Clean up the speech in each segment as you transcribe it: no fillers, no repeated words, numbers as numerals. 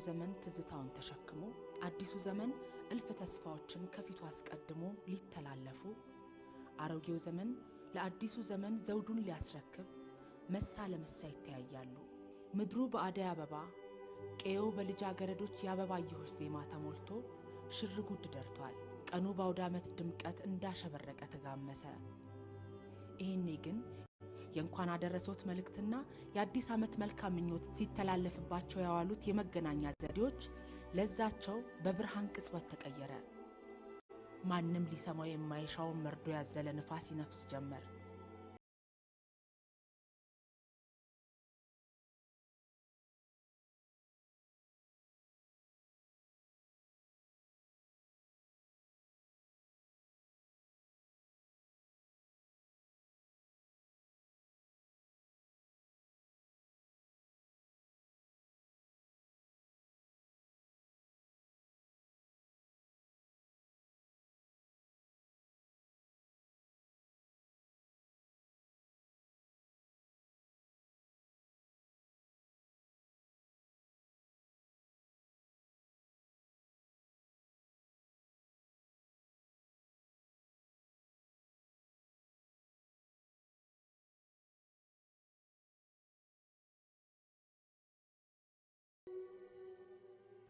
ዘመን ትዝታውን ተሸክሞ አዲሱ ዘመን እልፍ ተስፋዎችን ከፊቱ አስቀድሞ ሊተላለፉ አሮጌው ዘመን ለአዲሱ ዘመን ዘውዱን ሊያስረክብ መሳ ለመሳ ይተያያሉ። ምድሩ በአደይ አበባ ቀየው በልጃገረዶች ያበባየሁሽ ዜማ ተሞልቶ ሽርጉድ ደርቷል። ቀኑ በአውደ ዓመት ድምቀት እንዳሸበረቀ ተጋመሰ። ይሄኔ ግን የእንኳን አደረሰዎት መልእክትና የአዲስ ዓመት መልካም ምኞት ሲተላለፍባቸው ያዋሉት የመገናኛ ዘዴዎች ለዛቸው በብርሃን ቅጽበት ተቀየረ። ማንም ሊሰማው የማይሻው መርዶ ያዘለ ንፋስ ይነፍስ ጀመር።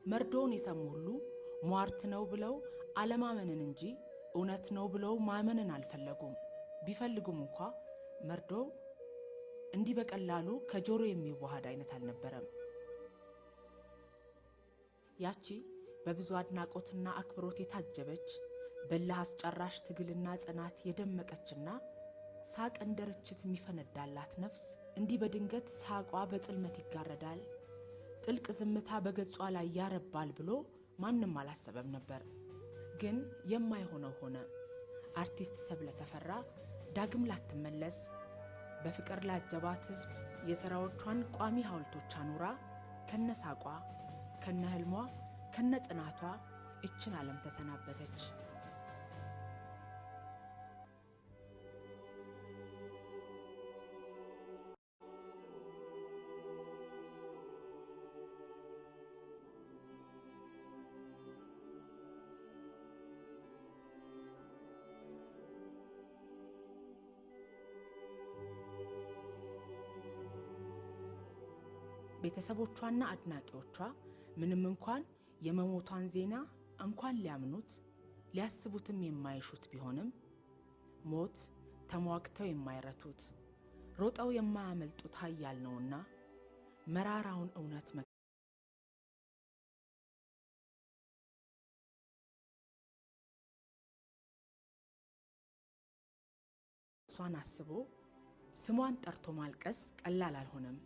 መርዶውን የሰሙ ሁሉ ሟርት ነው ብለው አለማመንን እንጂ እውነት ነው ብለው ማመንን አልፈለጉም። ቢፈልጉም እንኳ መርዶ እንዲህ በቀላሉ ከጆሮ የሚዋሃድ አይነት አልነበረም። ያቺ በብዙ አድናቆትና አክብሮት የታጀበች በላህ አስጨራሽ ትግልና ጽናት የደመቀችና ሳቅ እንደ ርችት የሚፈነዳላት ነፍስ እንዲህ በድንገት ሳቋ በጽልመት ይጋረዳል፣ ጥልቅ ዝምታ በገጿ ላይ ያረባል ብሎ ማንም አላሰበም ነበር። ግን የማይሆነው ሆነ። አርቲስት ሰብለ ተፈራ ዳግም ላትመለስ በፍቅር ላጀባት ሕዝብ የሥራዎቿን ቋሚ ሐውልቶች አኑራ ከነሳቋ ከነህልሟ ከነጽናቷ እችን ዓለም ተሰናበተች። ቤተሰቦቿና አድናቂዎቿ ምንም እንኳን የመሞቷን ዜና እንኳን ሊያምኑት ሊያስቡትም የማይሹት ቢሆንም ሞት ተሟግተው የማይረቱት ሮጠው የማያመልጡት ኃያል ነውና መራራውን እውነት እሷን አስቦ ስሟን ጠርቶ ማልቀስ ቀላል አልሆነም።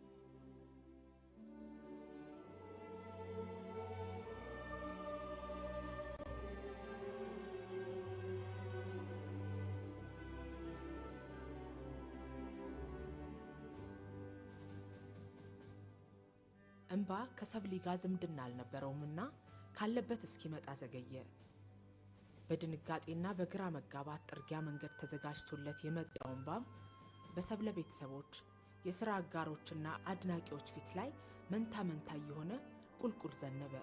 እንባ ከሰብሊ ጋር ዝምድና አልነበረውምና ካለበት እስኪመጣ ዘገየ። በድንጋጤና በግራ መጋባት ጥርጊያ መንገድ ተዘጋጅቶለት የመጣው እንባም በሰብለ ቤተሰቦች የሥራ አጋሮችና አድናቂዎች ፊት ላይ መንታ መንታ የሆነ ቁልቁል ዘነበ።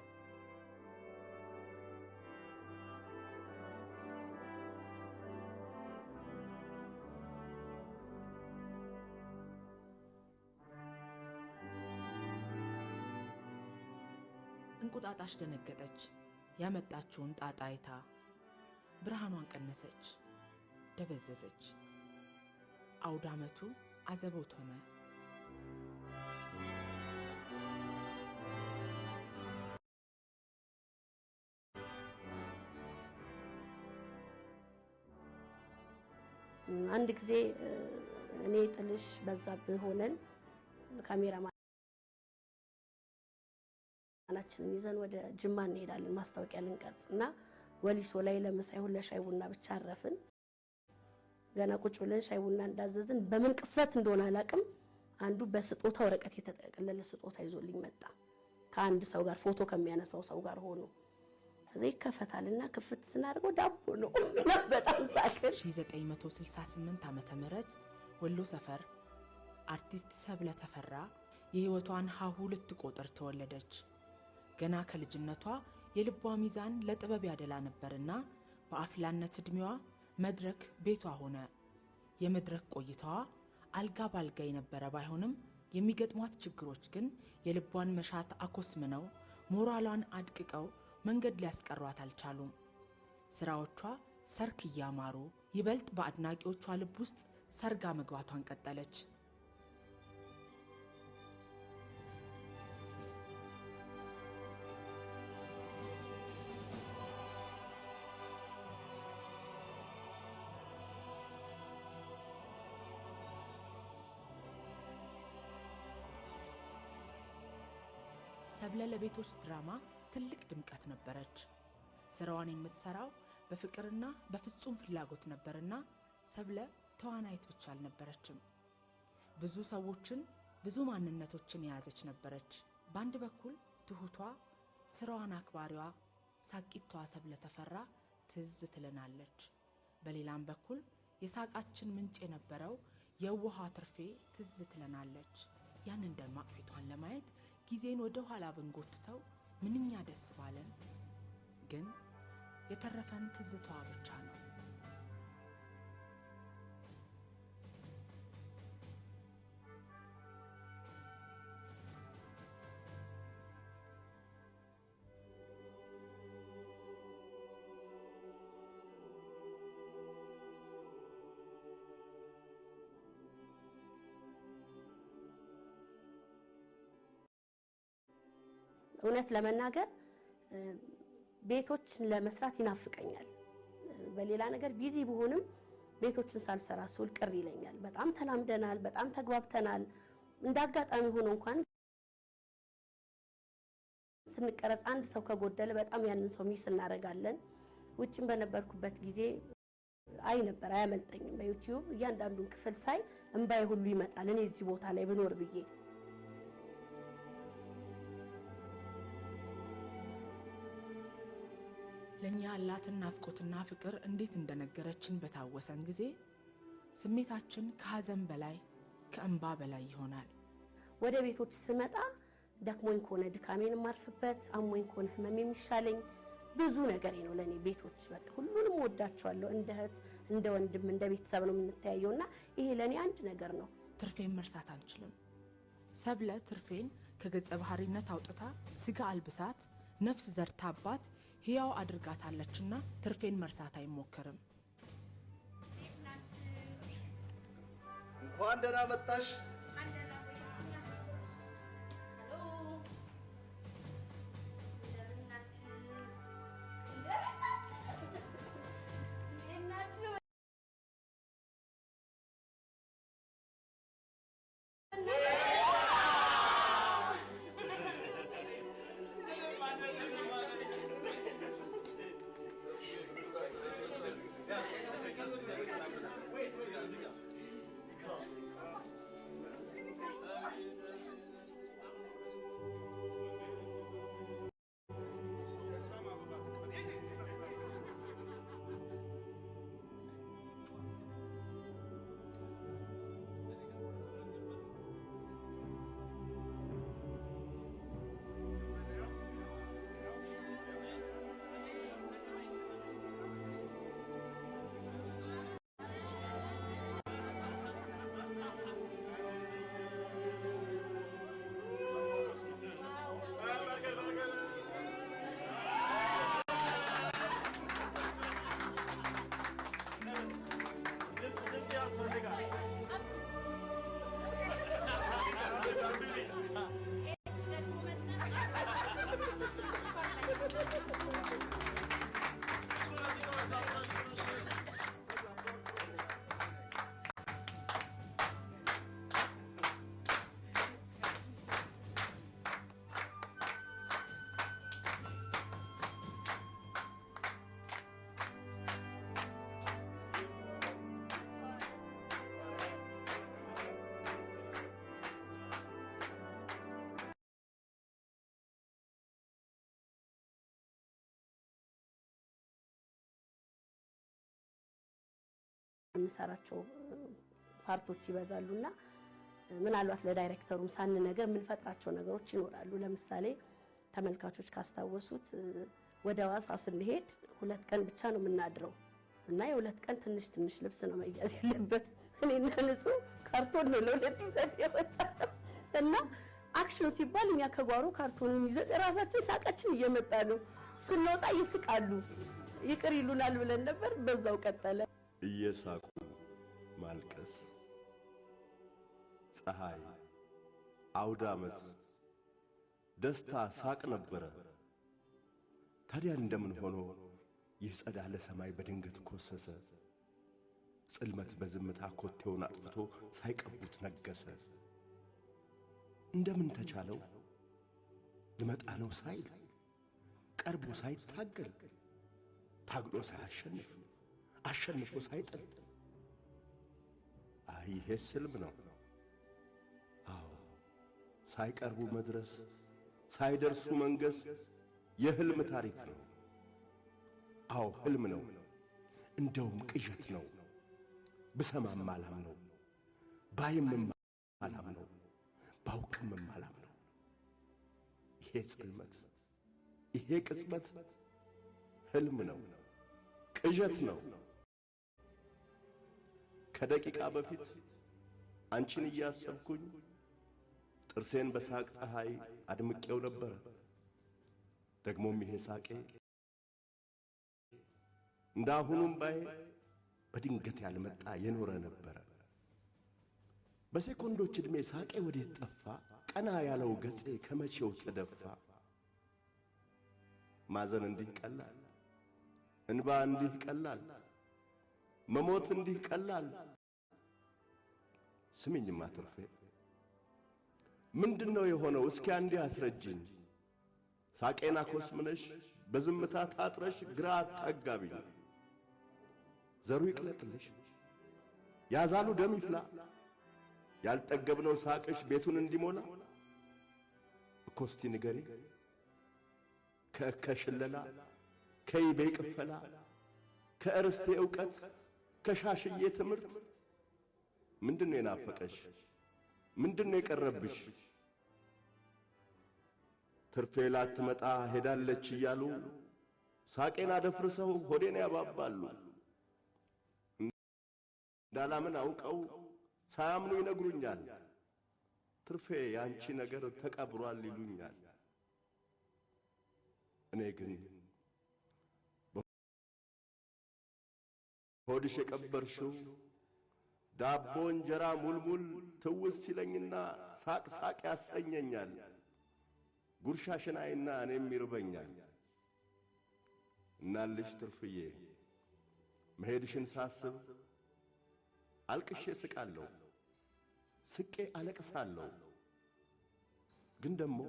እንቁጣጣሽ ደነገጠች። ያመጣችውን ጣጣ አይታ ብርሃኗን ቀነሰች፣ ደበዘዘች። አውደ ዓመቱ አዘቦት ሆነ። አንድ ጊዜ እኔ ጥልሽ በዛብህ ሆነን ካሜራማን አናችንን ይዘን ወደ ጅማ እንሄዳለን ማስታወቂያ ልንቀርጽና ወሊሶ ላይ ለምሳይ ሁሉ ሻይ ቡና ብቻ አረፍን። ገና ቁጭ ብለን ሻይ ቡና እንዳዘዝን በምን ቅስበት እንደሆነ አላቅም አንዱ በስጦታ ወረቀት የተጠቀለለ ስጦታ ይዞልኝ መጣ። ከአንድ ሰው ጋር ፎቶ ከሚያነሳው ሰው ጋር ሆኖ እዚህ ከፈታልና ክፍት ስናርገው ዳቦ ነው። በጣም ሳቀን። 1968 ዓመተ ምህረት ወሎ ሰፈር አርቲስት ሰብለ ተፈራ የህይወቷን ሀሁ ልትቆጥር ተወለደች። ገና ከልጅነቷ የልቧ ሚዛን ለጥበብ ያደላ ነበርና በአፍላነት እድሜዋ መድረክ ቤቷ ሆነ። የመድረክ ቆይታዋ አልጋ ባልጋ የነበረ ባይሆንም የሚገጥሟት ችግሮች ግን የልቧን መሻት አኮስምነው ሞራሏን አድቅቀው መንገድ ሊያስቀሯት አልቻሉም። ስራዎቿ ሰርክ እያማሩ ይበልጥ በአድናቂዎቿ ልብ ውስጥ ሰርጋ መግባቷን ቀጠለች። ሰብለ ለቤቶች ድራማ ትልቅ ድምቀት ነበረች። ስራዋን የምትሰራው በፍቅርና በፍጹም ፍላጎት ነበርና ሰብለ ተዋናይት ብቻ አልነበረችም። ብዙ ሰዎችን ብዙ ማንነቶችን የያዘች ነበረች። በአንድ በኩል ትሁቷ ስራዋን አክባሪዋ ሳቂቷ ሰብለ ተፈራ ትዝ ትለናለች። በሌላም በኩል የሳቃችን ምንጭ የነበረው የውሃ ትርፌ ትዝ ትለናለች። ያንን ደማቅ ፊቷን ለማየት ጊዜን ወደ ኋላ ብንጎትተው ምንኛ ደስ ባለን። ግን የተረፈን ትዝታዋ ብቻ ነው። እውነት ለመናገር ቤቶችን ለመስራት ይናፍቀኛል። በሌላ ነገር ቢዚ ብሆንም ቤቶችን ሳልሰራ ሱል ቅር ይለኛል። በጣም ተላምደናል፣ በጣም ተግባብተናል። እንዳጋጣሚ ሆኖ እንኳን ስንቀረጽ አንድ ሰው ከጎደለ በጣም ያንን ሰው ሚስ እናደርጋለን። ውጭም በነበርኩበት ጊዜ አይ ነበር አያመልጠኝም። በዩቲዩብ እያንዳንዱን ክፍል ሳይ እንባይ ሁሉ ይመጣል። እኔ እዚህ ቦታ ላይ ብኖር ብዬ ለኛ ያላትን ናፍቆትና ፍቅር እንዴት እንደነገረችን በታወሰን ጊዜ ስሜታችን ከሐዘን በላይ ከእንባ በላይ ይሆናል። ወደ ቤቶች ስመጣ ደክሞኝ ከሆነ ድካሜን ማርፍበት፣ አሞኝ ከሆነ ህመም የሚሻለኝ ብዙ ነገር ነው ለኔ ቤቶች። በቃ ሁሉንም ወዳቸዋለሁ። እንደ እህት፣ እንደ ወንድም፣ እንደ ቤተሰብ ነው የምንተያየውና ይሄ ለኔ አንድ ነገር ነው። ትርፌን መርሳት አንችልም። ሰብለ ትርፌን ከገጸ ባህሪነት አውጥታ ስጋ አልብሳት ነፍስ ዘርታባት ሕያው አድርጋታለችና ትርፌን መርሳት አይሞከርም። እንኳን ደህና መጣሽ። የምንሰራቸው ፓርቶች ይበዛሉና ምናልባት ለዳይሬክተሩም ሳንነገር የምንፈጥራቸው ነገሮች ይኖራሉ። ለምሳሌ ተመልካቾች ካስታወሱት ወደ ሐዋሳ ስንሄድ 2 ቀን ብቻ ነው የምናድረው እና የ2 ቀን ትንሽ ልብስ ነው መያዝ ያለበት እኔና ንጹህ ካርቶን ነው ለሁለት ይዘን የወጣነው እና አክሽን ሲባል እኛ ከጓሮ ካርቶኑን ይዘን ራሳችን ሳቃችን እየመጣ ነው ስንወጣ ይስቃሉ ይቅር ይሉናል ብለን ነበር በዛው ቀጠለ እየሳቁ ማልቀስ ፀሐይ አውደ ዓመት ደስታ ሳቅ ነበረ ታዲያ እንደምን ሆኖ ይጸዳለ ሰማይ በድንገት ኮሰሰ ጽልመት በዝምታ ኮቴውን አጥፍቶ ሳይቀቡት ነገሰ እንደምን ተቻለው ልመጣ ነው ሳይል ቀርቦ ሳይታገል ታግሎ ሳያሸንፍ አሸንፎ ሳይጥል ይሄ ስልም ነው አዎ ሳይቀርቡ መድረስ ሳይደርሱ መንገስ የህልም ታሪክ ነው አዎ ህልም ነው እንደውም ቅዠት ነው ብሰማም ማላም ነው ባይምም ማላም ነው ባውቅም ማላም ነው ይሄ ጽልመት ይሄ ቅጽበት ህልም ነው ቅዠት ነው ከደቂቃ በፊት አንቺን እያሰብኩኝ ጥርሴን በሳቅ ፀሐይ አድምቄው ነበር ደግሞም ይሄ ሳቄ እንዳሁኑም ባይ በድንገት ያልመጣ የኖረ ነበር በሴኮንዶች እድሜ ሳቄ ወዴት ጠፋ ቀና ያለው ገጼ ከመቼው ተደፋ ማዘን እንዲህ ቀላል እንባ እንዲህ ቀላል መሞት እንዲህ ቀላል ስሚኝማ ትርፌ ምንድነው የሆነው እስኪ አንዴ አስረጅኝ ሳቄና ኮስምነሽ በዝምታ ታጥረሽ ግራ አጣጋቢኝ ዘሩ ይቅለጥልሽ ያዛሉ ደም ይፍላ ያልጠገብነው ሳቅሽ ቤቱን እንዲሞላ እኮስቲ ንገሪ ከከሽለላ ከይቤ ቅፈላ ከእርስቴ ዕውቀት ከሻሽዬ ትምህርት ምንድነው የናፈቀሽ ምንድነው የቀረብሽ ትርፌ ላትመጣ ሄዳለች እያሉ ሳቄን አደፍርሰው ሆዴን ያባባሉ እንዳላምን አውቀው ሳያምኑ ይነግሩኛል ትርፌ ያንቺ ነገር ተቀብሯል ይሉኛል እኔ ግን ሆድሽ የቀበርሽው ዳቦ እንጀራ ሙልሙል ትውስ ሲለኝና ሳቅ ሳቅ ያሰኘኛል ጉርሻሽናይና እኔም ይርበኛል እናልሽ ትርፍዬ መሄድሽን ሳስብ አልቅሼ ስቃለሁ ስቄ አለቅሳለሁ ግን ደሞ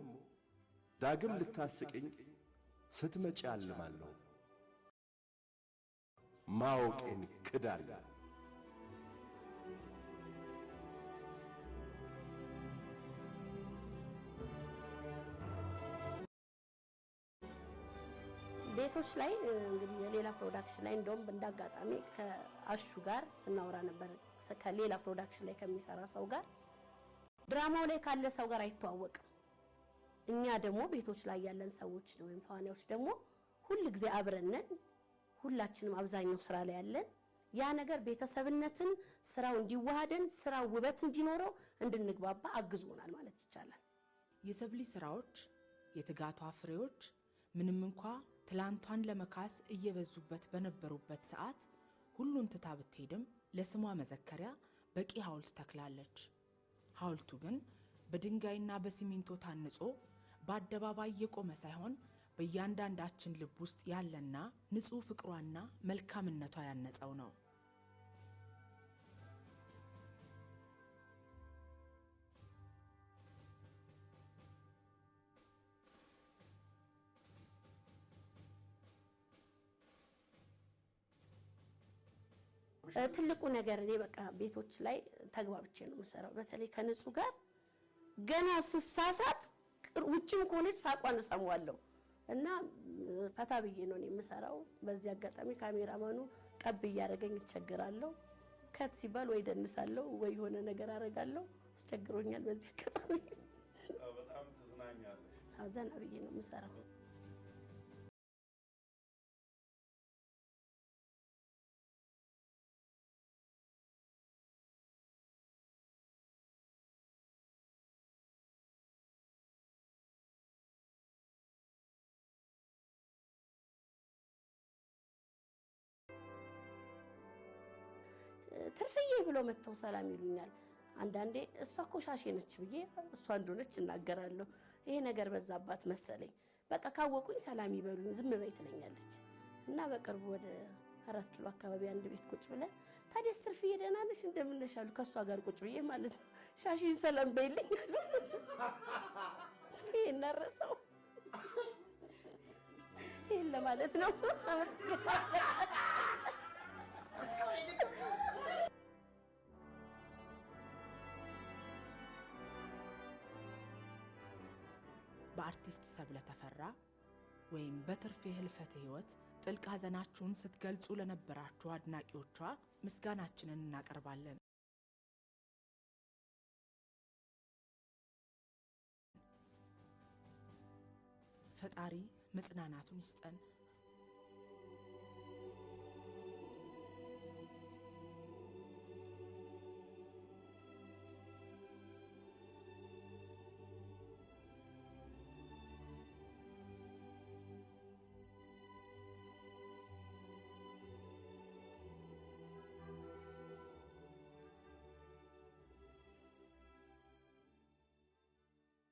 ዳግም ልታስቅኝ ስትመጪ አልማለሁ ማወቄን ክዳለሁ ቤቶች ላይ እንግዲህ የሌላ ፕሮዳክሽን ላይ እንደውም እንዳጋጣሚ ከአሹ ጋር ስናወራ ነበር ከሌላ ፕሮዳክሽን ላይ ከሚሰራ ሰው ጋር ድራማው ላይ ካለ ሰው ጋር አይተዋወቅም እኛ ደግሞ ቤቶች ላይ ያለን ሰዎች ነው ወይም ተዋናዮች ደግሞ ሁሉ ጊዜ አብረነን ሁላችንም አብዛኛው ስራ ላይ ያለን ያ ነገር ቤተሰብነትን ስራው እንዲዋሃደን ስራው ውበት እንዲኖረው እንድንግባባ አግዞናል ማለት ይቻላል የሰብሊ ስራዎች የትጋቷ ፍሬዎች ምንም እንኳን ትላንቷን ለመካስ እየበዙበት በነበሩበት ሰዓት ሁሉን ትታ ብትሄድም ለስሟ መዘከሪያ በቂ ሐውልት ተክላለች ሐውልቱ ግን በድንጋይና በሲሚንቶ ታንጾ በአደባባይ የቆመ ሳይሆን በእያንዳንዳችን ልብ ውስጥ ያለና ንጹህ ፍቅሯና መልካምነቷ ያነጸው ነው ትልቁ ነገር እኔ በቃ ቤቶች ላይ ተግባብቼ ነው የምሰራው በተለይ ከንጹህ ጋር ገና ስሳሳት ውጭም ኮኔት ሳቋን ሰማዋለሁ እና ፈታ ብዬ ነው የምሰራው በዚህ አጋጣሚ ካሜራማኑ ቀብ ያረጋኝ ይቸግራለሁ ከት ሲባል ወይ ደንሳለሁ ወይ ሆነ ነገር አረጋለሁ አስቸግሮኛል በዚህ አጋጣሚ በጣም ተዝናኛለሽ ዘና ብዬ ነው የምሰራው። ትርፍዬ ብሎ መተው ሰላም ይሉኛል። አንዳንዴ እሷ እኮ ሻሼ ነች ብዬ እሷ እንደሆነች እናገራለሁ። ይሄ ነገር በዛባት መሰለኝ። በቃ ካወቁኝ ሰላም ይበሉኝ ዝም በይ ትለኛለች። እና በቅርቡ ወደ 4 ኪሎ አካባቢ አንድ ቤት ቁጭ ብለን ታዲያ ትርፍዬ ደህና ነሽ እንደምነሽ አሉ። ከሷ ጋር ቁጭ ብዬ ማለት ነው። ሻሼን ሰላም በይልኝ ይሄን ረሳው ይሄን ለማለት ነው። በአርቲስት ሰብለ ተፈራ ወይም በትርፌ ህልፈተ ህይወት ጥልቅ ሐዘናችሁን ስትገልጹ ለነበራችሁ አድናቂዎቿ ምስጋናችንን እናቀርባለን። ፈጣሪ መጽናናቱን ይስጠን።